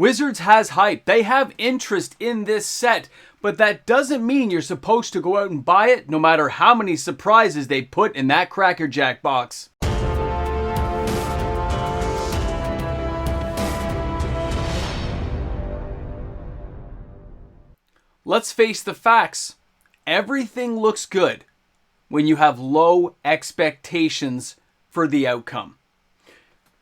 Wizards has hype. They have interest in this set, but that doesn't mean you're supposed to go out and buy it no matter how many surprises they put in that Cracker Jack box. Let's face the facts. Everything looks good when you have low expectations for the outcome.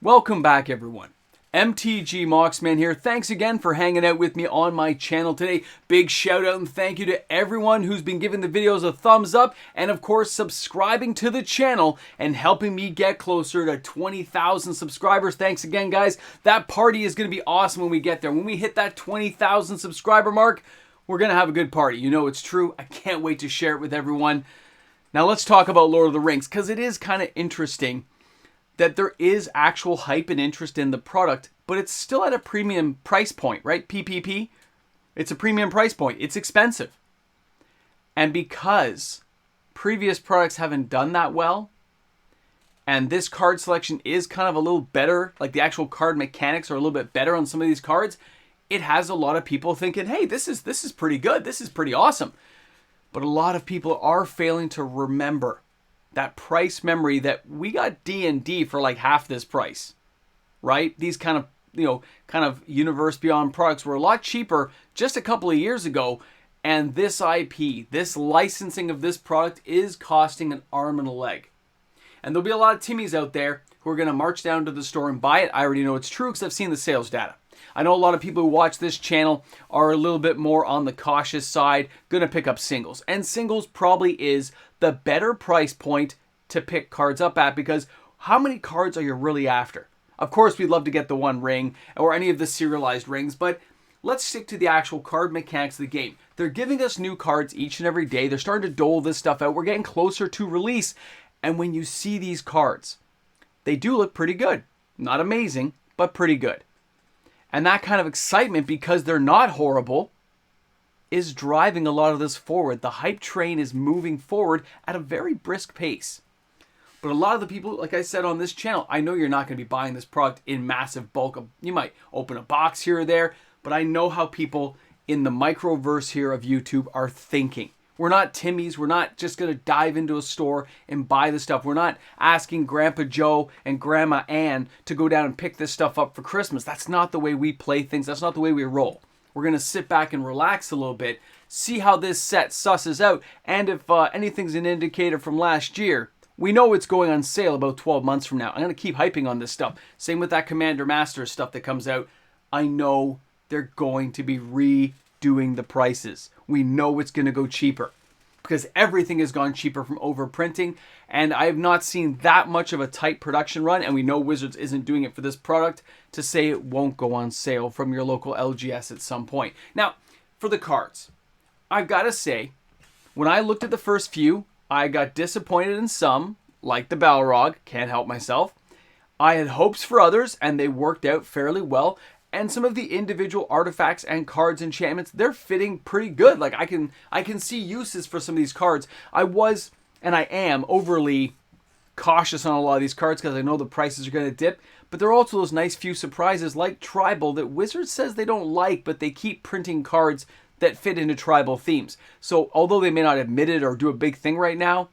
Welcome back, everyone. MTG Moxman here. Thanks again for hanging out with me on my channel today. Big shout out and thank you to everyone who's been giving the videos a thumbs up and of course subscribing to the channel and helping me get closer to 20,000 subscribers. Thanks again, guys. That party is going to be awesome when we get there. When we hit that 20,000 subscriber mark, we're going to have a good party. You know it's true. I can't wait to share it with everyone. Now let's talk about Lord of the Rings, because it is kind of interesting that there is actual hype and interest in the product, but it's still at a premium price point, right? PPP, it's a premium price point. It's expensive. And because previous products haven't done that well, and this card selection is kind of a little better, like the actual card mechanics are a little bit better on some of these cards, it has a lot of people thinking, hey, this is pretty good. This is pretty awesome. But a lot of people are failing to remember that price memory that we got D&D for like half this price, right? These kind of Universe Beyond products were a lot cheaper just a couple of years ago, and this IP, this licensing of this product is costing an arm and a leg. And there'll be a lot of Timmies out there who are going to march down to the store and buy it. I already know it's true because I've seen the sales data. I know a lot of people who watch this channel are a little bit more on the cautious side, going to pick up singles. And singles probably is the better price point to pick cards up at, because how many cards are you really after? Of course, we'd love to get the one ring or any of the serialized rings, but let's stick to the actual card mechanics of the game. They're giving us new cards each and every day. They're starting to dole this stuff out. We're getting closer to release. And when you see these cards, they do look pretty good. Not amazing, but pretty good. And that kind of excitement, because they're not horrible, is driving a lot of this forward. The hype train is moving forward at a very brisk pace. But a lot of the people, like I said on this channel, I know you're not going to be buying this product in massive bulk. You might open a box here or there, but I know how people in the microverse here of YouTube are thinking. We're not Timmies. We're not just going to dive into a store and buy the stuff. We're not asking Grandpa Joe and Grandma Ann to go down and pick this stuff up for Christmas. That's not the way we play things. That's not the way we roll. We're going to sit back and relax a little bit, see how this set susses out, and if anything's an indicator from last year, we know it's going on sale about 12 months from now. I'm going to keep hyping on this stuff. Same with that Commander Master stuff that comes out. I know they're going to be redoing the prices. We know it's going to go cheaper because everything has gone cheaper from overprinting, and I have not seen that much of a tight production run, and we know Wizards isn't doing it for this product, to say it won't go on sale from your local LGS at some point. Now, for the cards, I've got to say, when I looked at the first few, I got disappointed in some, like the Balrog, can't help myself. I had hopes for others, and they worked out fairly well. And some of the individual artifacts and cards, enchantments, they're fitting pretty good. Like I can see uses for some of these cards. I was, and I am, overly cautious on a lot of these cards because I know the prices are going to dip. But there are also those nice few surprises like Tribal that Wizards says they don't like, but they keep printing cards that fit into tribal themes. So although they may not admit it or do a big thing right now,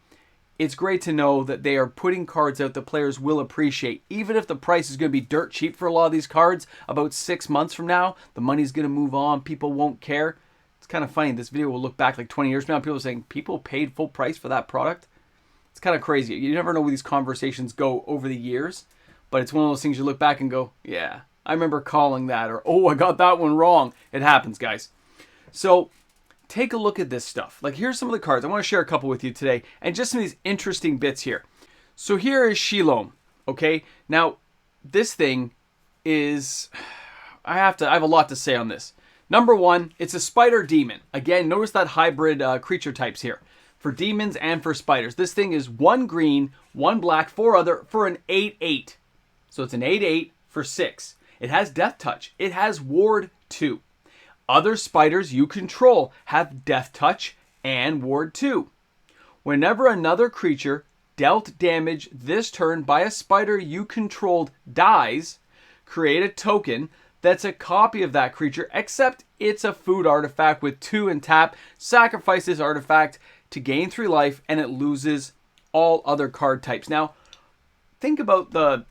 it's great to know that they are putting cards out that players will appreciate. Even if the price is going to be dirt cheap for a lot of these cards, about 6 months from now, the money's going to move on, people won't care. It's kind of funny, this video will look back like 20 years from now, people are saying, people paid full price for that product? It's kind of crazy. You never know where these conversations go over the years, but it's one of those things you look back and go, yeah, I remember calling that, or oh, I got that one wrong. It happens, guys. So take a look at this stuff. Like, here's some of the cards. I want to share a couple with you today, and just some of these interesting bits here. So here is Shilom, okay? Now, this thing is, I have a lot to say on this. Number one, it's a spider demon. Again, notice that hybrid creature types here. For demons and for spiders. This thing is 1 green, 1 black, 4 other, for an 8/8. So it's an 8/8 for 6. It has Death Touch. It has Ward 2. Other spiders you control have Death Touch and Ward 2. Whenever another creature dealt damage this turn by a spider you controlled dies, create a token. that's a copy of that creature, except it's a food artifact with 2 and tap. Sacrifice this artifact to gain 3 life, and it loses all other card types. Now, think about the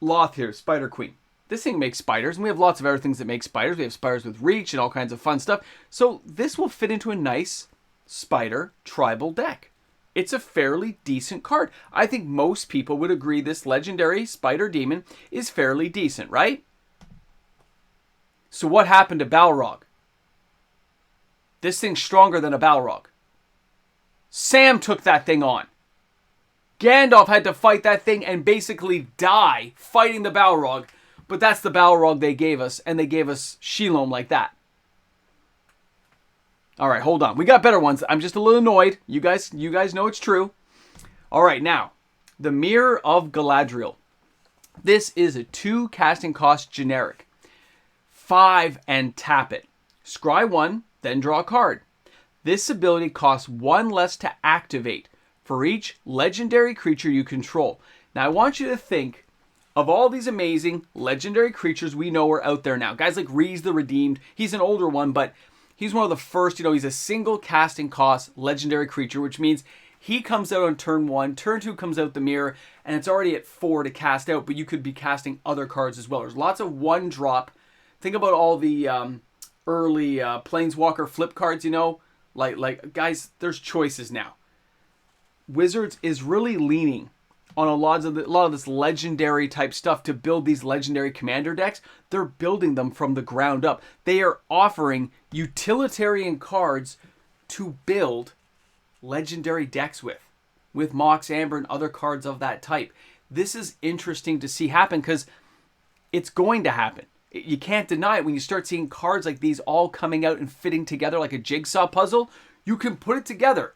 LOTR, Spider Queen. This thing makes spiders, and we have lots of other things that make spiders. We have spiders with reach and all kinds of fun stuff. So this will fit into a nice spider tribal deck. It's a fairly decent card. I think most people would agree this legendary spider demon is fairly decent, right? So what happened to Balrog? This thing's stronger than a Balrog. Sam took that thing on. Gandalf had to fight that thing and basically die fighting the Balrog. But that's the Balrog they gave us, and they gave us Sheloam like that. All right, hold on. We got better ones. I'm just a little annoyed. You guys know it's true. All right, now, the Mirror of Galadriel. This is a 2 casting cost generic. 5 and tap it. Scry 1, then draw a card. This ability costs 1 less to activate for each legendary creature you control. Now, I want you to think of all these amazing legendary creatures we know are out there now. Guys like Rhys the Redeemed. He's an older one, but he's one of the first, he's a single casting cost legendary creature, which means he comes out on turn 1, turn 2 comes out the mirror, and it's already at 4 to cast out, but you could be casting other cards as well. There's lots of 1-drop. Think about all the early Planeswalker flip cards, like guys, there's choices now. Wizards is really leaning on a lot of this legendary type stuff to build these legendary commander decks. They're building them from the ground up. They are offering utilitarian cards to build legendary decks with Mox Amber and other cards of that type. This is interesting to see happen because it's going to happen. You can't deny it. When you start seeing cards like these all coming out and fitting together like a jigsaw puzzle, you can put it together.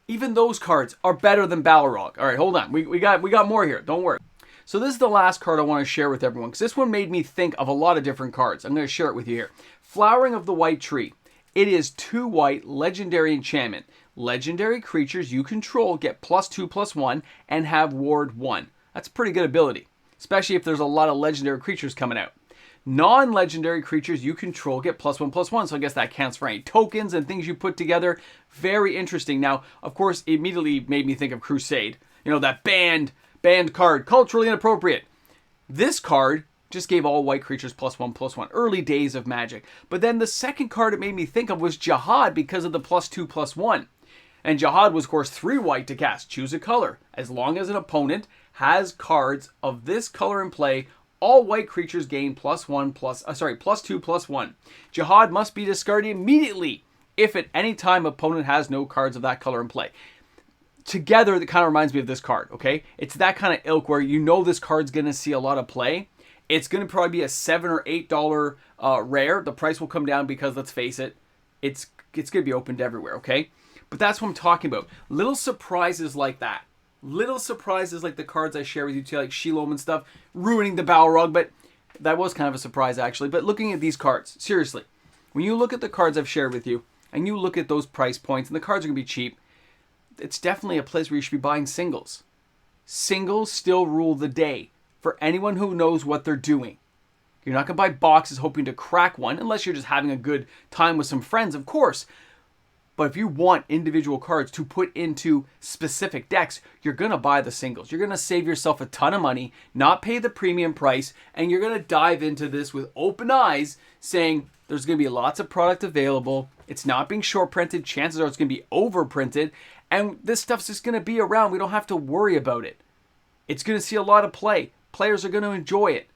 Even those cards are better than Balrog. All right, hold on. We got more here. Don't worry. So this is the last card I want to share with everyone because this one made me think of a lot of different cards. I'm going to share it with you here. Flowering of the White Tree. It is 2 white legendary enchantment. Legendary creatures you control get +2/+1 and have ward 1. That's a pretty good ability, especially if there's a lot of legendary creatures coming out. Non-legendary creatures you control get +1/+1, so I guess that counts for any tokens and things you put together. Very interesting. Now, of course, it immediately made me think of Crusade. That banned card, culturally inappropriate. This card just gave all white creatures +1/+1. Early days of Magic. But then the second card it made me think of was Jihad because of the +2/+1. And Jihad was, of course, 3 white to cast. Choose a color. As long as an opponent has cards of this color in play, all white creatures gain +2/+1. Jihad must be discarded immediately if at any time opponent has no cards of that color in play. Together, that kind of reminds me of this card, okay? It's that kind of ilk where this card's going to see a lot of play. It's going to probably be a $7 or $8 rare. The price will come down because, let's face it, it's going to be opened everywhere, okay? But that's what I'm talking about. Little surprises like that. Little surprises like the cards I share with you today, like Sheloam and stuff, ruining the Balrog, but that was kind of a surprise actually. But looking at these cards, seriously, when you look at the cards I've shared with you, and you look at those price points, and the cards are going to be cheap, it's definitely a place where you should be buying singles. Singles still rule the day for anyone who knows what they're doing. You're not going to buy boxes hoping to crack one, unless you're just having a good time with some friends, of course. But if you want individual cards to put into specific decks, you're going to buy the singles. You're going to save yourself a ton of money, not pay the premium price, and you're going to dive into this with open eyes saying there's going to be lots of product available. It's not being short printed. Chances are it's going to be over printed. And this stuff's just going to be around. We don't have to worry about it. It's going to see a lot of play. Players are going to enjoy it.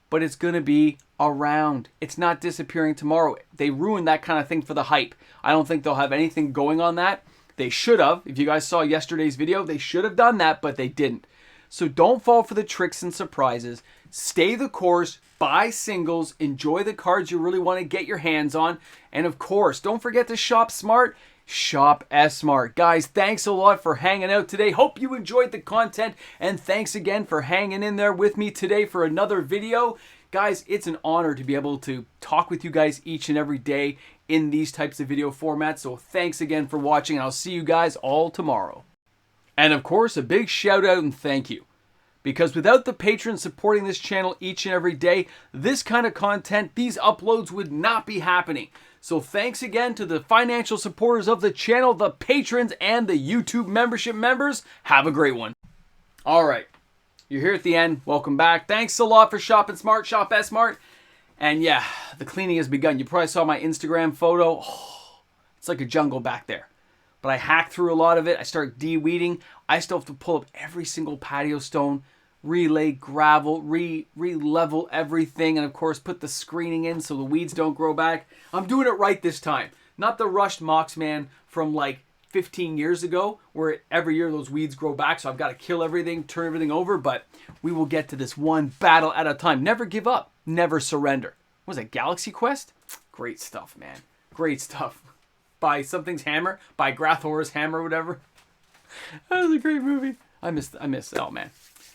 But it's going to be around. It's not disappearing tomorrow. They ruined that kind of thing for the hype. I don't think they'll have anything going on that. They should have. If you guys saw yesterday's video, they should have done that, but they didn't. So don't fall for the tricks and surprises. Stay the course. Buy singles. Enjoy the cards you really want to get your hands on. And of course, don't forget to shop smart. Shop S-Smart. Guys, thanks a lot for hanging out today. Hope you enjoyed the content, and thanks again for hanging in there with me today for another video. Guys, it's an honor to be able to talk with you guys each and every day in these types of video formats. So thanks again for watching, and I'll see you guys all tomorrow. And of course, a big shout out and thank you Because without the patrons supporting this channel each and every day, this kind of content, these uploads would not be happening. So thanks again to the financial supporters of the channel, the patrons, and the YouTube membership members. Have a great one. All right, you're here at the end. Welcome back. Thanks a lot for shopping smart, shop S-Mart. And yeah, the cleaning has begun. You probably saw my Instagram photo. Oh, it's like a jungle back there. But I hacked through a lot of it. I started de-weeding. I still have to pull up every single patio stone, relay gravel, re-level everything, and of course put the screening in so the weeds don't grow back. I'm doing it right this time. Not the rushed Moxman from like 15 years ago where every year those weeds grow back, so I've got to kill everything, turn everything over, but we will get to this one battle at a time. Never give up. Never surrender. What was that, Galaxy Quest? Great stuff, man. Great stuff. By Something's Hammer, by Grathor's Hammer, whatever. That was a great movie. I missed, oh man.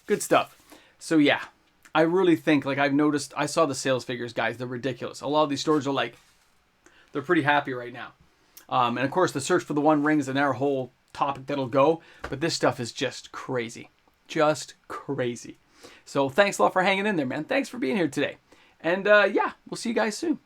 Good stuff. So yeah, I really think, like I've noticed, I saw the sales figures, guys, they're ridiculous. A lot of these stores are like, they're pretty happy right now. And of course, the search for the One Ring is another whole topic that'll go, but this stuff is just crazy. Just crazy. So thanks a lot for hanging in there, man. Thanks for being here today. And yeah, we'll see you guys soon.